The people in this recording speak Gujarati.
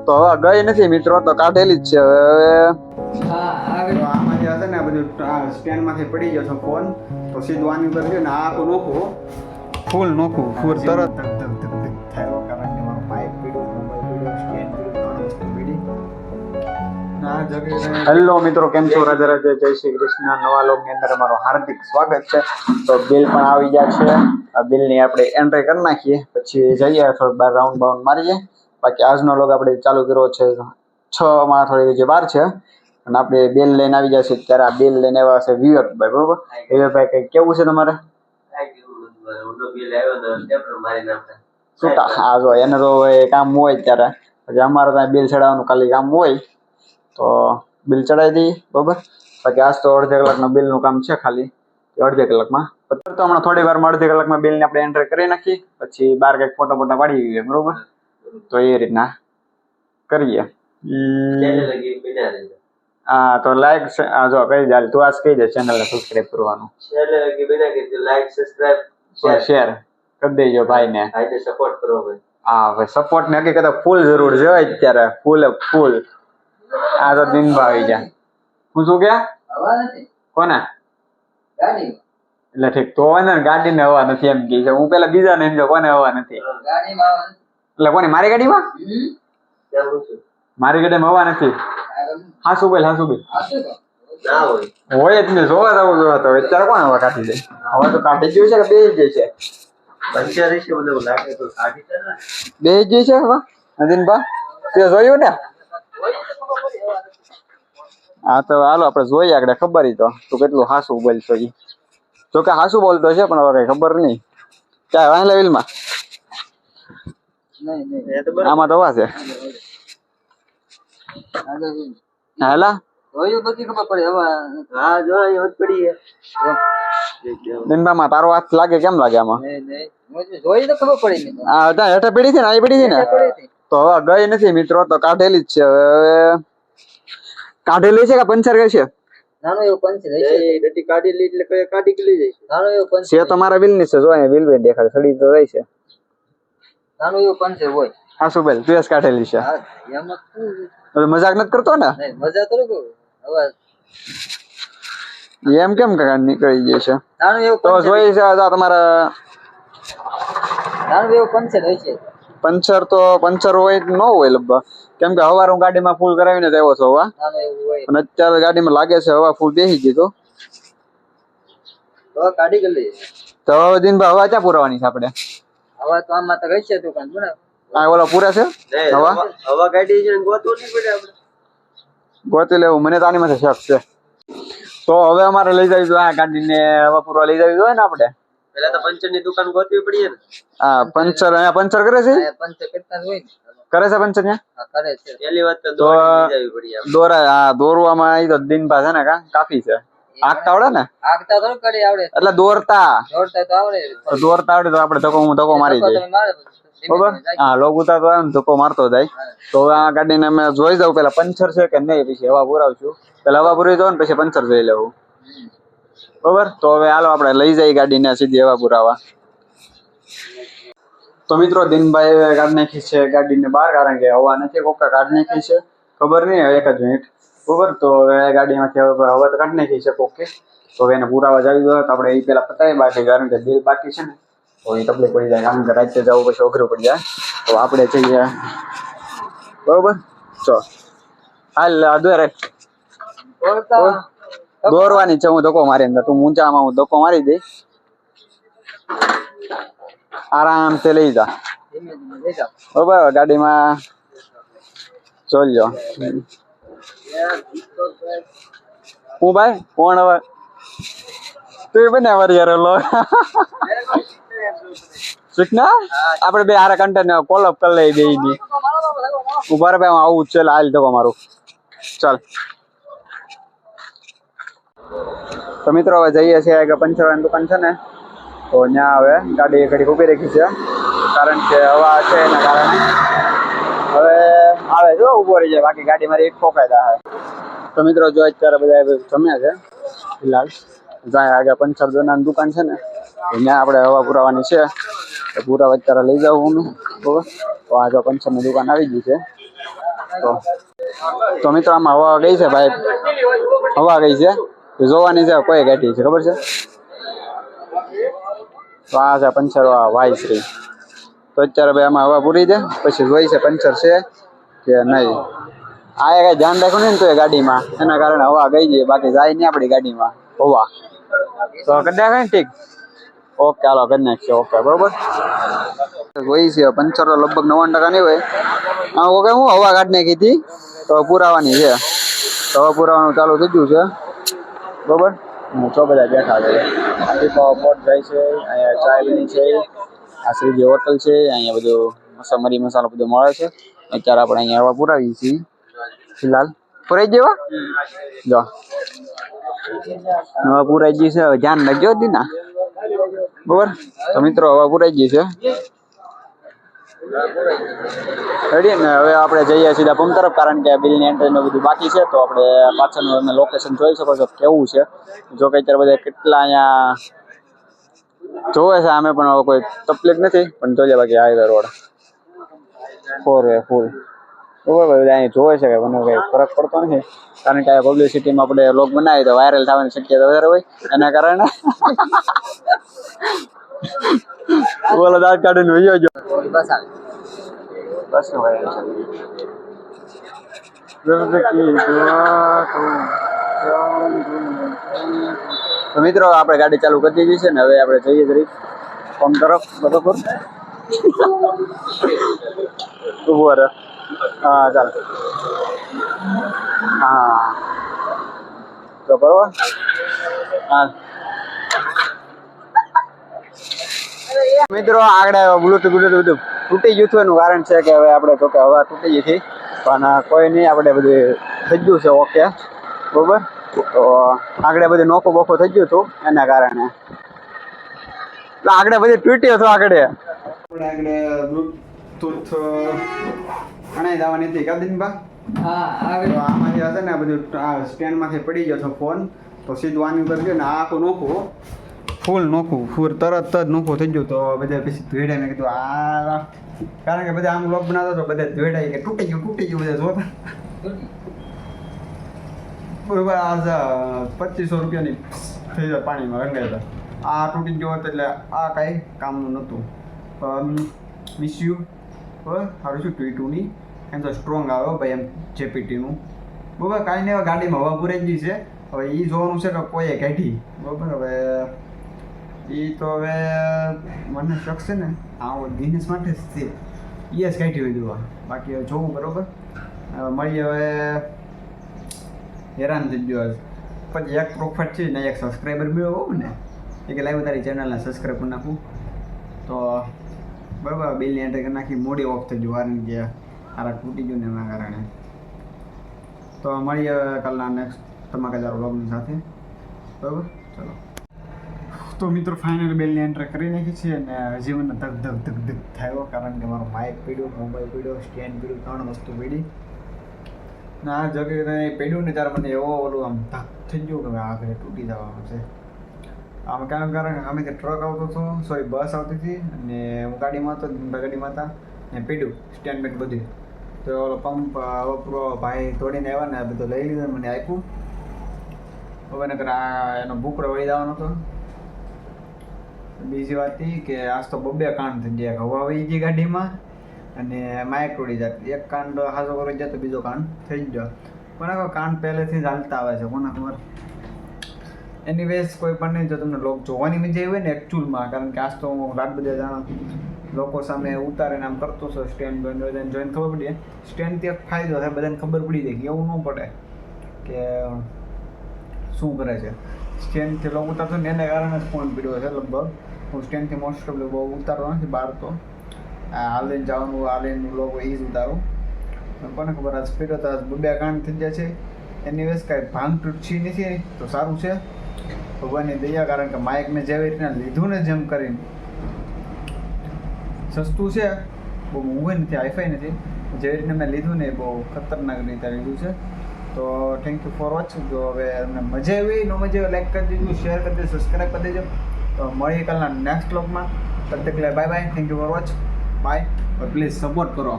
તો હવે ગઈ નથી મિત્રો, તો કાઢેલી જ છે હવે. આમાં જે હશે ને બધું સ્ટેન્ડમાંથી પડી ગયો છે ફોન, તો સીધું આની ઉપર છે ને આ આખું નોખું, ફૂલ નોખું, ફૂલ તરત થાય કારણ કે મારો પાઇપ પીડ્યો, મોબાઈલ પીડ્યો, સ્ટેન્ડ પીડ્યો, ત્રણ વસ્તુ પીડી. હેલો મિત્રો, કેમ છો? રાધે રાધે, જય શ્રી કૃષ્ણ. નવા લોગની અંદર અમારું હાર્દિક સ્વાગત છે. તો બિલ પણ આવી ગયા છે. આ બિલની આપણે એન્ટ્રી કરી નાખીએ, પછી જઈએ થોડુંક બાર રાઉન્ડ બાઉન્ડ મારીએ. બાકી આજનો લોગ આપણે ચાલુ કર્યો છે 6 માં થોડી જે વાર છે, અને આપણે બિલ લઈને આવી જશે. ત્યારે આ બિલ લઈને આવ્યા છે વિવેકભાઈ, બરોબર? વિવેકભાઈ કઈ કેવું છે તમારે? હા, જો એને તો કામ હોય ત્યારે, પછી અમારે ત્યાં બિલ ચડાવવાનું ખાલી કામ હોય તો બિલ ચડાવી દઈએ, બરોબર? બાકી આજ તો અડધા કલાકના બિલનું કામ છે ખાલી, અડધા કલાકમાં. તો હમણાં થોડી વારમાં અડધી કલાકમાં બિલને આપણે એન્ટર કરી નાખીએ, પછી બહાર કંઈક ફોટા ફોટા પાડી દઈએ, બરોબર? તો એ રીતના કરીએ. હા, તો લાઈક જો કહી દે, તું આજ કહી દે ચેનલને સબસ્ક્રાઇબ કરવાનું, લાઈક સબસ્ક્રાઇબ શેર કરી દેજો ભાઈને. સપોર્ટ કરો ભાઈ. હા ભાઈ, સપોર્ટ ને હકીકત ફૂલ જરૂર છે અત્યારે, ફૂલ. આ તો દિનભા આવી ગયા. હું શું કે કોને એટલે ઠીક તો ને ગાડીને હવા નથી એમ કે છે. હું પેલા બીજા ને એમ જો કોને હવા નથી, એટલે કોની? મારી ગાડીમાં? મારી ગાડીમાં હવા નથી. હાસુ ભાઈ હોય જ ને, જોવા જવું જોવા તો અત્યારે કોણ હવા કાઢી દે? હવા તો કાઢી જ છે કે બે જ છે? બે જ છે હવા નદીનભા, તે જોયું ને? હા, તો હાલો આપણે જોઈએ આગળ, ખબર તો તું કેટલું હાસું બોલશો. ઈ જો કે હાસું બોલતો છે, પણ હવે કઈ ખબર નહીં. ક્યાં વાંચલા વિલમાં? આમાં તો હવા છે. હેલા દિનભામાં તારો હાથ લાગે, કેમ લાગે આમાં? હા, ત્યાં હેઠે પડી છે ને, આ પડી છે ને, તો હવે ગઈ નથી મિત્રો, તો કાઢેલી જ છે. હવે કાઢેલી છે કે પંચર ગઈ છે? છે તો મારા બિલ ની છે, જો અહીંયા બિલ બે દેખાડ સડી તો રહી છે. હા શું બેલ તું કાઢેલી છે? મજાક નથી કરતો ને? એમ કેમ નીકળી જાય છે? તો જોઈ છે તમારા પંચર તો પંચર હોય ન હોય લગભગ, કેમ કે હવાર હું ગાડીમાં ફૂલ કરાવીને જ આવ્યો છો હવા, અને અત્યારે ગાડીમાં લાગે છે હવા ફૂલ બેસી ગઈ. તો હવે દિનભાઈ હવા ક્યાં પુરાવાની છે આપણે? હવા તો આમાં તો ગઈ છે દુકાન બરાબર. હા, ઓલા પૂરા છે હવા ગાડી છે, ગોતવું નહીં પડે આપણે. ગોતી લેવું, મને તો આની માં શક છે. તો હવે અમારે લઈ જવી જોઈએ આ ગાડીને હવા પૂરવા લઈ જવી જોઈએ ને આપણે. પેલા તો પંચર ની દુકાન ગોતવી પડીએ ને. હા, પંચર અહીંયા પંચર કરે છે? પંચર કરતા હોય ને. કરે છે પંચર ત્યાં? હા, કરે છે. પહેલી વાત તો દોરી લઈ જવી પડી આપણે. દોરા, હા, દોરવામાં ઈ તો દિનભા છે ને કાફી છે. આગતા આવડે ને? આગતા તો કરી આવડે, એટલે દોરતા તો આવડે. દોરતા આવડે તો આપણે ધક્કો મારી દઈએ, બરોબર? હા, લોગ ઉતાર તો ધક્કો મારતો જાય. તો આ ગાડીને અમે જોઈ જાવ પેલા પંચર છે કે નહીં, પછી હવા પુરાવશું. પેલા હવા પુરાવી દો ને પછી પંચર જોઈ લેવું, બરોબર? તો હવે હાલો આપણે લઈ જઈએ ગાડીને સીધી હવા પુરાવા. તો મિત્રો દિનભાઈ કાઢી નાખી છે ગાડીને બહાર, કારણ કે હવા નથી, કોકા કાઢી નાખી છે, ખબર નહીં, એક જ મિનિટ, બરોબર? તો હવે ગાડીમાંથી હવા તો કાઢી નાખી છે કોકે, તો હવે એને પુરાવા જાવી દો. તો આપણે એ પેલા પતાવી બાકી, કારણ કે બિલ બાકી છે ને, તો એ તકલીફ પડી જાય, કારણ કે રાતે જવું પછી અઘરું પડી જાય. તો આપણે જઈએ, બરોબર? ચો હાલ દોરે દોરવાની છે, હું ધક્કો મારી અંદર, તું ઊંચામાં હું ધક્કો મારી દઈ, આરામથી લઈ જા, બરોબર? ગાડીમાં જોઈ હું ભાઈ કોણ હવે તું બને યાર લો શીખના આપણે બે હારા કન્ટેન્ટ કોલઅપ કરી લઈ બે ની ઉભા રે ભાઈ, હું આવું ચાલ હાલ ધક્કો મારું, ચાલ. તો મિત્રો હવે જઈએ છીએ કે પંચરવાની દુકાન છે ને, તો ત્યાં હવે ગાડી ઘડી ઉભી રાખી છે, કારણ કે હવા છે એના કારણે હવે આવે જો ઉભો રહી જાય, બાકી ગાડી મારી એક ઠોકાઈ જાય. તો મિત્રો જો અત્યારે બધા જમ્યા છે ફિલહાલ, જાય આગળ પંચર દોનાની દુકાન છે ને, ત્યાં આપણે હવા પુરાવાની છે, તો પુરાવા અત્યારે લઈ જાઉં હું, બરોબર? તો આ જો પંચરની દુકાન આવી ગઈ છે, તો મિત્રો આમાં હવા ગઈ છે ભાઈ, હવા ગઈ છે જોવાની છે કોઈ ગાડી છે ખબર છે. તો આ છે પંચર વાય શ્રી. તો અત્યારે ભાઈ આમાં હવા પૂરી છે પછી જોઈ છે પંચર છે કે નહીં. આ કઈ ધ્યાન રાખવું નહીં ને તો એ ગાડીમાં એના કારણે હવા ગઈ છે, બાકી જાય નહીં આપણી ગાડીમાં હવા. તો કરી નાખે ને ઠીક. ઓકે હાલો કરી નાખીએ. ઓકે બરોબર. જોઈ છે પંચર લગભગ 99% નહીં હોય. હા ઓકે હું હવા કાઢી નાખી હતી તો પુરાવાની છે. તો હવે પુરાવાનું ચાલુ થઈ ગયું છે બરોબર. છો બધા બેઠા છે. આથી તો બોટ જાય છે. અહીંયા ચાય બની છે. આ શ્રીજી હોટલ છે. અહીંયા બધું મરી મસાલો બધું મળે છે. અત્યારે આપણે અહીંયા હવા પુરાવી છીએ ફિલહાલ. પુરાઈ જેવા જો હવા પુરાઈ ગઈ છે. હવે ધ્યાન રાખજો હતી ના બરોબર. તો મિત્રો હવા પુરાઈ ગઈ છે રેડી ને. હવે આપણે જઈએ સીધા પંપ તરફ, કારણ કે બિલની એન્ટ્રીનું બધું બાકી છે. તો આપણે પાછળનું તમે લોકેશન જોઈ શકો છો કેવું છે. જો કે અત્યારે બધા કેટલા અહીંયા જોવે છે આમે પણ કોઈ તકલીફ નથી, પણ જોઈએ બાકી હાઈવે રોડ 4 ફૂલ બરોબર. બધા અહીં જોવે છે કે મને કંઈ ફરક પડતો નથી, કારણ કે આ પબ્લિસિટીમાં આપણે લોક બનાવી તો વાયરલ થવાની શક્યતા વધારે હોય. એના કારણે બોલો દાંત કાઢીને વયો ગયો. બસ આવે બસ નો વાયરલ તો મિત્રો આપણે ગાડી ચાલુ કરી દીધી છે ને. હવે આપણે જઈએ જરીક પંપ તરફ બરોબર. ઉભો રહે. હા ચાલ. હા તો બરોબર. હા મિત્રો આગળ બ્લુટૂથ બધું તૂટી ગયું હતું. એનું કારણ છે કે હવે આપણે તો કે હવા તૂટી ગઈ હતી, પણ કોઈ નહીં, આપણે બધું થઈ ગયું છે ઓકે બરોબર. તો આગળ બધું નોખું બોખું થઈ ગયું હતું એના કારણે આગળ બધી તૂટ્યો હતો. આગળ બ્લુટૂથ અણાઈ જવાની હતી કાદીનબા. હા આવે તો આમાંથી હશે ને બધું આ સ્ટેન્ડમાંથી પડી ગયો હતો ફોન. તો સીધું આની ઉપર ગયો ને આ આખું નોખું ફૂલ નોખું તરત જ નોખું થઈ ગયું. તો બધા પછી ધોઈડાઈ મેં કીધું આ, કારણ કે બધા આમ લોક બનાવતો તો બધા ધોઈડાઈ કે તૂટી ગયું બધા જોતા બરોબર. આ 2500 રૂપિયાની થઈ જાય પાણીમાં રંગાઈ હતા. આ તૂટી ગયો હતો એટલે આ કાંઈ કામનું નહોતું. મિસ યુ બરાબર. સારું શું T2ની એમ તો સ્ટ્રોંગ આવે ભાઈ એમ JPTનું બરાબર. કાંઈ નહીં, હવે ગાડીમાં હવા પૂરાઈ ગઈ છે. હવે એ જોવાનું છે કે કોઈએ કાઢી બરાબર. હવે એ તો હવે મને શક છે ને આ દિનેશ માટે જ છે, એ જ કાઢી હોય જોવા. બાકી હવે જોવું બરાબર. મળીએ હવે. હેરાન થઈ ગયો પછી એક પ્રોફિટ છે ને એક સબસ્ક્રાઈબર મેળવો ને એ કે લાઈવ તારી ચેનલને સબસ્ક્રાઈબ કરી નાખું તો બરાબર. બિલની એન્ટ્રી કરી નાખી. મોડી ઓફ થઈ ગયું કારણ કે આરા તૂટી ગયું ને એના કારણે. તો મળીએ કાલના નેક્સ્ટ ધમાકેદાર વ્લોગની સાથે બરાબર. ચલો તો મિત્રો ફાઇનલ બિલની એન્ટ્રી કરી નાખી છે અને હજી મને ધક થયો, કારણ કે મારો માઇક પીડ્યો, મોબાઈલ પીડ્યો, સ્ટેન્ડ પીડ્યું, 3 વસ્તુ પીડી ને આ જગ્યાએ પડ્યું ને ત્યારે મને એવો ઓલું આમ ધક થઈ ગયું કે આ ઘરે તૂટી જવાનું છે. આમ કામ કારણ અમે તે ટ્રક આવતો હતો, સોરી બસ આવતી હતી અને હું ગાડીમાં હતો, ગાડીમાં હતા ને પડ્યું સ્ટેન્ડ બેન્ડ બધું. તો ઓલો પંપ પૂરો ભાઈ તોડીને આવ્યા ને બધું લઈ લીધું, મને આપ્યું. હવે નકર આ એનો ભૂકડો વળી જવાનો હતો. બીજી વાત એ કે આજ તો 2 કાંડ થઈ ગયા. હવા વહી ગઈ ગાડીમાં અને માઇક તોડી જાય. એક કાંડ હાજો કરી જાય તો બીજો કાંડ થઈ ગયો. પણ આ કાંડ પહેલેથી જ હાલતા આવે છે, કોને ખબર. એનીવેઝ કોઈ પણ નહીં, જો તમને લોક જોવાની મજા આવી હોય ને એકચ્યુઅલમાં, કારણ કે આજ તો હું રાત બધા જાણો લોકો સામે ઉતારીને આમ કરતો છો સ્ટેન્ડ બધાને જોઈને ખબર પડી. સ્ટેન્ડથી એક ફાયદો છે, બધાને ખબર પડી જાય કે એવું ન પડે કે શું કરે છે. સ્ટેન્ડથી લોકો ઉતારતો ને એને કારણે જ ફોન પીડ્યો છે લગભગ. હું સ્ટેન્ડથી મોસ્ટ ઓફ બહુ ઉતારતો નથી બહાર. તો હાલીને જવાનું, હાલીને લોકો એ જ ઉતારું. કોને ખબર આજ પીડ્યો તો આજ 2 કાંડ થઈ ગયા છે. એનીવેઝ કાંઈ ભાંગ તૂટછી નથી તો સારું છે ભગવાનની દયા, કારણ કે માઇકને જેવી રીતના લીધું ને જેમ કરીને સસ્તું છે, બહુ મોંઘું નથી, હાઈફાઈ નથી. જેવી રીતના મેં લીધું ને એ બહુ ખતરનાક રીતે લીધું છે. તો થેન્ક યુ ફોર વોચિંગ. જો હવે તમને મજા આવી ન મજા આવી લાઈક કરી દેજો, શેર કરી દેજો, સબસ્ક્રાઈબ કરી દેજો. તો મળીએ કાલના નેક્સ્ટ વ્લોગમાં. તબ તક bye bye. Thank you for watch. Bye. Please support કરો.